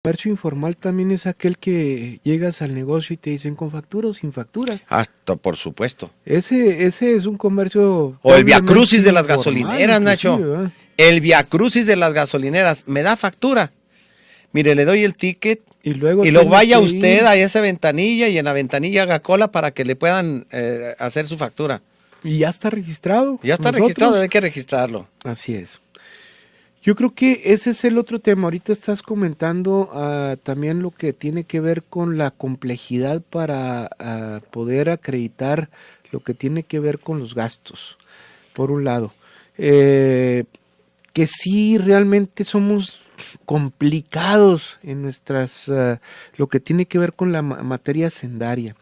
comercio informal también es aquel que llegas al negocio y te dicen con factura o sin factura. Hasta por supuesto. Ese es un comercio O el doblemente viacrucis de las informal, gasolineras, Nacho. inclusive, ¿verdad? El viacrucis de las gasolineras. ¿Me da factura? Mire, le doy el ticket Y luego y lo tiene vaya que usted ir, a esa ventanilla y en la ventanilla haga cola para que le puedan hacer su factura. y ya está registrado. Ya está Nosotros. registrado, hay que registrarlo. Así es. Yo creo que ese es el otro tema. Ahorita estás comentando también lo que tiene que ver con la complejidad para poder acreditar lo que tiene que ver con los gastos, por un lado. Que sí realmente somos complicados en lo que tiene que ver con la materia hacendaria.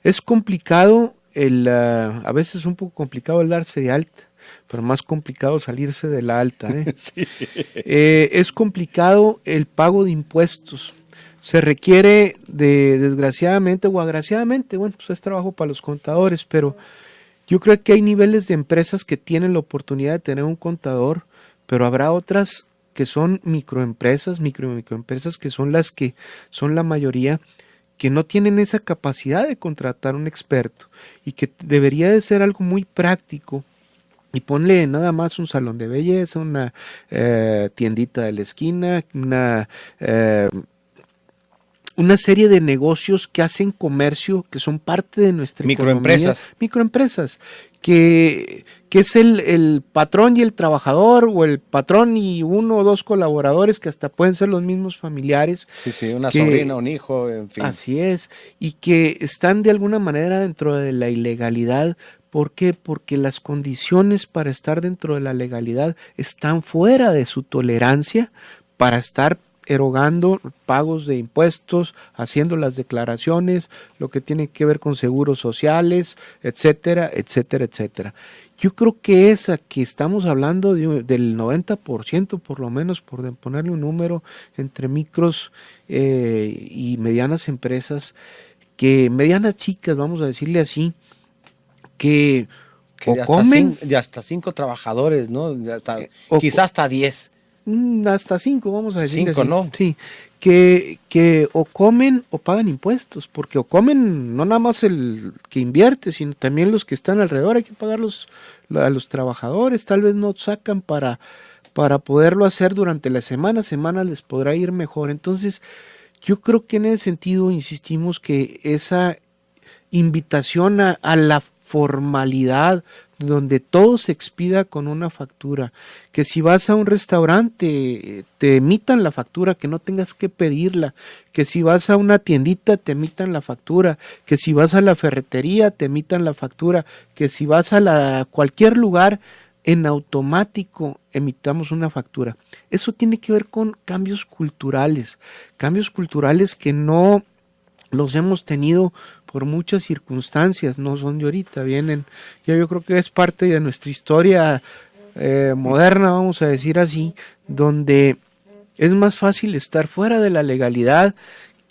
Es complicado a veces un poco complicado el darse de alta, pero más complicado salirse de la alta, ¿eh? Sí. Es complicado el pago de impuestos. Se requiere desgraciadamente o agraciadamente, bueno, pues es trabajo para los contadores, pero yo creo que hay niveles de empresas que tienen la oportunidad de tener un contador, pero habrá otras que son microempresas que son las que son la mayoría, que no tienen esa capacidad de contratar un experto y que debería de ser algo muy práctico. Y ponle nada más un salón de belleza, una tiendita de la esquina, una serie de negocios que hacen comercio, que son parte de nuestra economía. Microempresas, que es el patrón y el trabajador, o el patrón y uno o dos colaboradores que hasta pueden ser los mismos familiares. Sí, una sobrina, un hijo, en fin. Así es, y que están de alguna manera dentro de la ilegalidad. ¿Por qué? Porque las condiciones para estar dentro de la legalidad están fuera de su tolerancia para estar erogando pagos de impuestos, haciendo las declaraciones, lo que tiene que ver con seguros sociales, etcétera, etcétera, etcétera. Yo creo que esa que estamos hablando del 90%, por lo menos, por ponerle un número, entre micros y medianas empresas, medianas chicas, vamos a decirle así, que o comen... hasta 5 trabajadores, ¿no? Quizás hasta 10. Hasta 5, vamos a decir. 5, ¿no? Sí, que o comen o pagan impuestos, porque o comen no nada más el que invierte, sino también los que están alrededor. Hay que pagar a los trabajadores, tal vez no sacan para poderlo hacer durante la semana les podrá ir mejor. Entonces, yo creo que en ese sentido insistimos que esa invitación a la formalidad, donde todo se expida con una factura, que si vas a un restaurante te emitan la factura, que no tengas que pedirla, que si vas a una tiendita te emitan la factura, que si vas a la ferretería te emitan la factura, que si vas a cualquier lugar en automático emitamos una factura. Eso tiene que ver con cambios culturales que no los hemos tenido por muchas circunstancias, no son de ahorita, vienen, yo creo que es parte de nuestra historia moderna, vamos a decir así, donde es más fácil estar fuera de la legalidad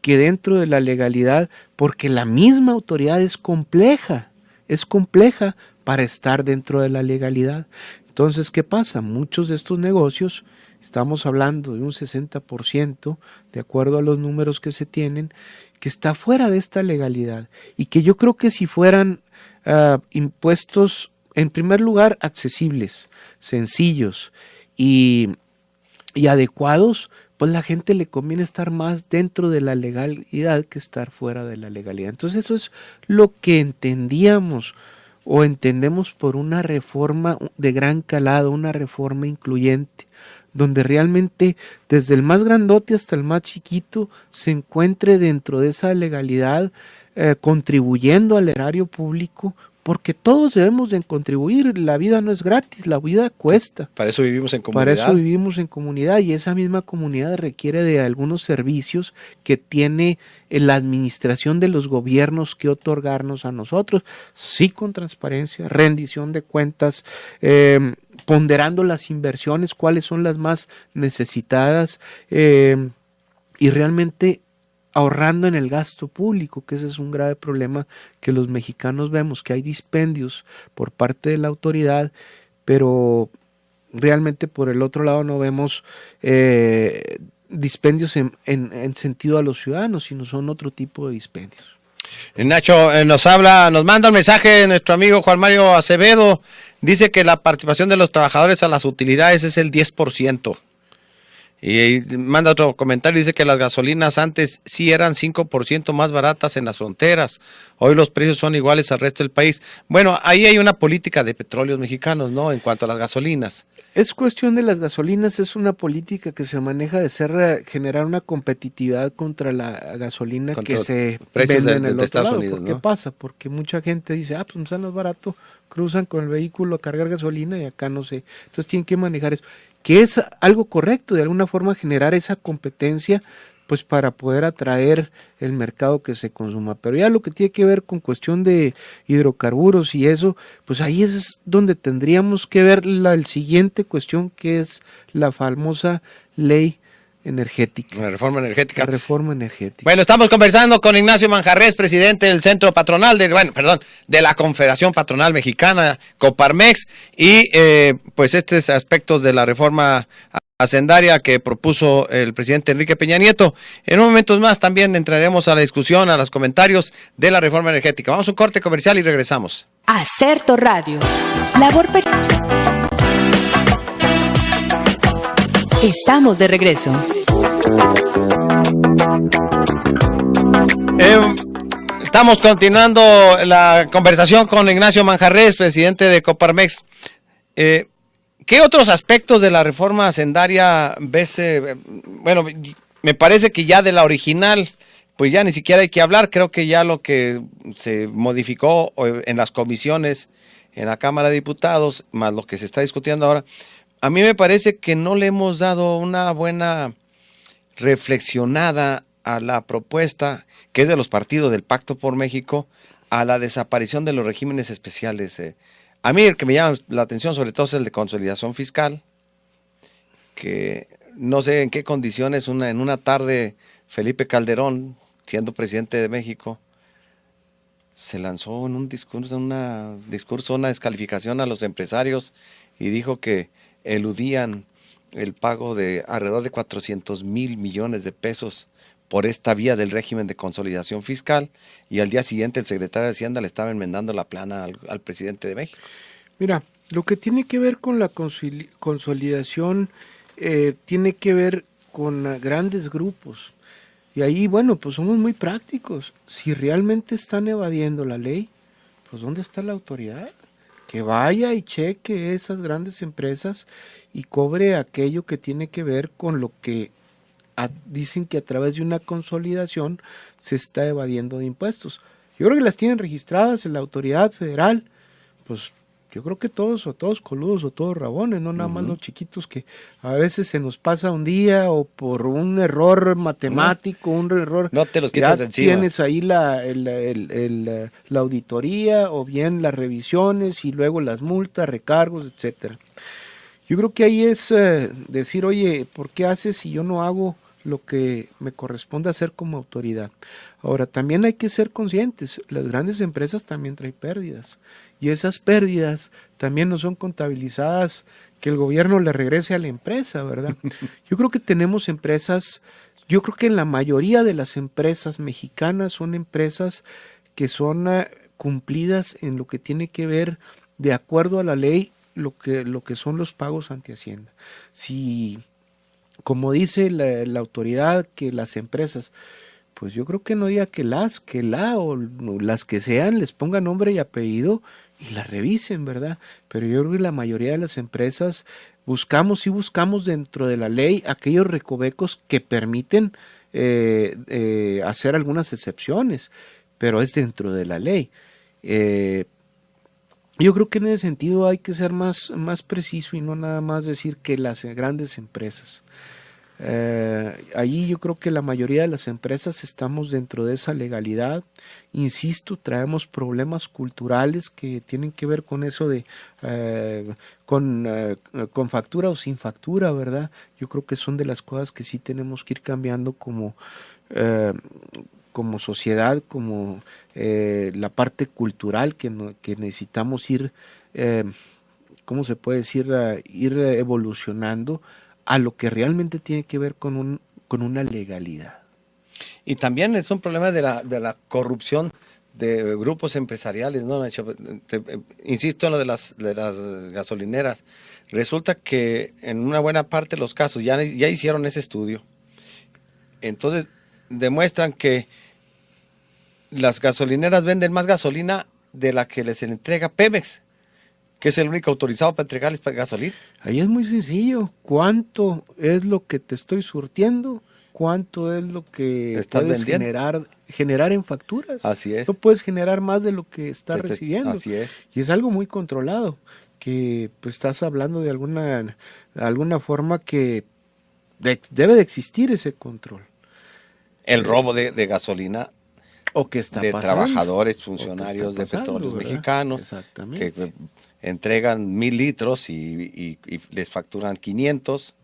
que dentro de la legalidad, porque la misma autoridad es compleja para estar dentro de la legalidad. Entonces, ¿qué pasa? Muchos de estos negocios, estamos hablando de un 60%, de acuerdo a los números que se tienen, que está fuera de esta legalidad, y que yo creo que si fueran impuestos, en primer lugar, accesibles, sencillos y adecuados, pues la gente le conviene estar más dentro de la legalidad que estar fuera de la legalidad. Entonces eso es lo que entendíamos o entendemos por una reforma de gran calado, una reforma incluyente, donde realmente desde el más grandote hasta el más chiquito se encuentre dentro de esa legalidad, contribuyendo al erario público, porque todos debemos de contribuir. La vida no es gratis, la vida cuesta. Para eso vivimos en comunidad. Para eso vivimos en comunidad, y esa misma comunidad requiere de algunos servicios que tiene la administración de los gobiernos que otorgarnos a nosotros, sí, con transparencia, rendición de cuentas, ponderando las inversiones, cuáles son las más necesitadas, y realmente ahorrando en el gasto público, que ese es un grave problema que los mexicanos vemos, que hay dispendios por parte de la autoridad, pero realmente por el otro lado no vemos dispendios en sentido a los ciudadanos, sino son otro tipo de dispendios. Nacho nos manda un mensaje nuestro amigo Juan Mario Acevedo, dice que la participación de los trabajadores a las utilidades es el 10%. Y manda otro comentario, dice que las gasolinas antes sí eran 5% más baratas en las fronteras, hoy los precios son iguales al resto del país. Bueno, ahí hay una política de petróleos mexicanos, ¿no? En cuanto a las gasolinas. Es cuestión de las gasolinas, es una política que se maneja de generar una competitividad contra la gasolina contra que se vende en el otro Estados lado. Unidos, ¿no? ¿Qué pasa? Porque mucha gente dice, pues no sale más barato, cruzan con el vehículo a cargar gasolina y acá no sé. Entonces tienen que manejar eso, que es algo correcto, de alguna forma generar esa competencia, pues para poder atraer el mercado que se consuma. Pero ya lo que tiene que ver con cuestión de hidrocarburos y eso, pues ahí es donde tendríamos que ver el siguiente cuestión, que es la famosa ley energética. La reforma energética. La reforma energética. Bueno, estamos conversando con Ignacio Manjarrés, presidente del Centro Patronal, de la Confederación Patronal Mexicana, Coparmex, y pues estos aspectos de la reforma hacendaria que propuso el presidente Enrique Peña Nieto. En un momento más también entraremos a la discusión, a los comentarios de la reforma energética. Vamos a un corte comercial y regresamos. Acerto Radio. Estamos de regreso. Estamos continuando la conversación con Ignacio Manjarrés, presidente de Coparmex. ¿Qué otros aspectos de la reforma hacendaria ves? Bueno, me parece que ya de la original, pues ya ni siquiera hay que hablar. Creo que ya lo que se modificó en las comisiones en la Cámara de Diputados, más lo que se está discutiendo ahora, a mí me parece que no le hemos dado una buena reflexionada a la propuesta, que es de los partidos del Pacto por México, a la desaparición de los regímenes especiales. A mí el que me llama la atención sobre todo es el de consolidación fiscal, que no sé en qué condiciones en una tarde Felipe Calderón, siendo presidente de México, se lanzó en un discurso, una descalificación a los empresarios y dijo que eludían el pago de alrededor de 400,000 millones de pesos por esta vía del régimen de consolidación fiscal, y al día siguiente el secretario de Hacienda le estaba enmendando la plana al presidente de México. Mira, lo que tiene que ver con la consolidación tiene que ver con grandes grupos, y ahí, bueno, pues somos muy prácticos. Si realmente están evadiendo la ley, pues ¿dónde está la autoridad? Que vaya y cheque esas grandes empresas y cobre aquello que tiene que ver con lo que dicen que a través de una consolidación se está evadiendo de impuestos. Yo creo que las tienen registradas en la autoridad federal, pues yo creo que todos coludos o todos rabones, no nada más los chiquitos que a veces se nos pasa un día o por un error matemático, un error. No te los quitas de encima. Tienes ahí la auditoría o bien las revisiones y luego las multas, recargos, etcétera. Yo creo que ahí es decir, oye, ¿por qué haces si yo no hago lo que me corresponde hacer como autoridad? Ahora, también hay que ser conscientes, las grandes empresas también traen pérdidas, y esas pérdidas también no son contabilizadas, que el gobierno le regrese a la empresa, ¿verdad? Yo creo que tenemos empresas, yo creo que en la mayoría de las empresas mexicanas son empresas que son cumplidas en lo que tiene que ver de acuerdo a la ley, lo que son los pagos ante Hacienda. Si, como dice la autoridad, que las empresas, pues yo creo que no diga que o las que sean, les ponga nombre y apellido y las revisen, ¿verdad? Pero yo creo que la mayoría de las empresas buscamos dentro de la ley aquellos recovecos que permiten hacer algunas excepciones, pero es dentro de la ley. Yo creo que en ese sentido hay que ser más preciso y no nada más decir que las grandes empresas. Allí yo creo que la mayoría de las empresas estamos dentro de esa legalidad. Insisto, traemos problemas culturales que tienen que ver con eso de con factura o sin factura, ¿verdad? Yo creo que son de las cosas que sí tenemos que ir cambiando como sociedad, como la parte cultural que necesitamos ir, ¿cómo se puede decir? Ir evolucionando a lo que realmente tiene que ver con con una legalidad. Y también es un problema de la corrupción de grupos empresariales, ¿no, Nacho? Insisto en lo de las gasolineras. Resulta que en una buena parte de los casos ya hicieron ese estudio. Entonces demuestran que las gasolineras venden más gasolina de la que les entrega Pemex, que es el único autorizado para entregarles gasolina. Ahí es muy sencillo. ¿Cuánto es lo que te estoy surtiendo? ¿Cuánto es lo que Estás puedes generar en facturas? Así es. No puedes generar más de lo que estás recibiendo. Así es. Y es algo muy controlado, que pues estás hablando de alguna forma que debe de existir ese control. El robo de gasolina o que está de pasando, trabajadores, funcionarios de Petróleos Mexicanos, exactamente, que entregan 1,000 litros y les facturan 500.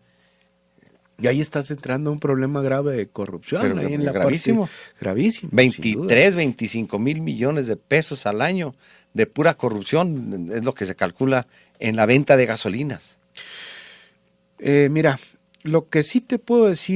Y ahí estás entrando a un problema grave de corrupción. Pero ahí en la gravísimo. Gravísimo. 23, 25 mil millones de pesos al año de pura corrupción es lo que se calcula en la venta de gasolinas. Mira, lo que sí te puedo decir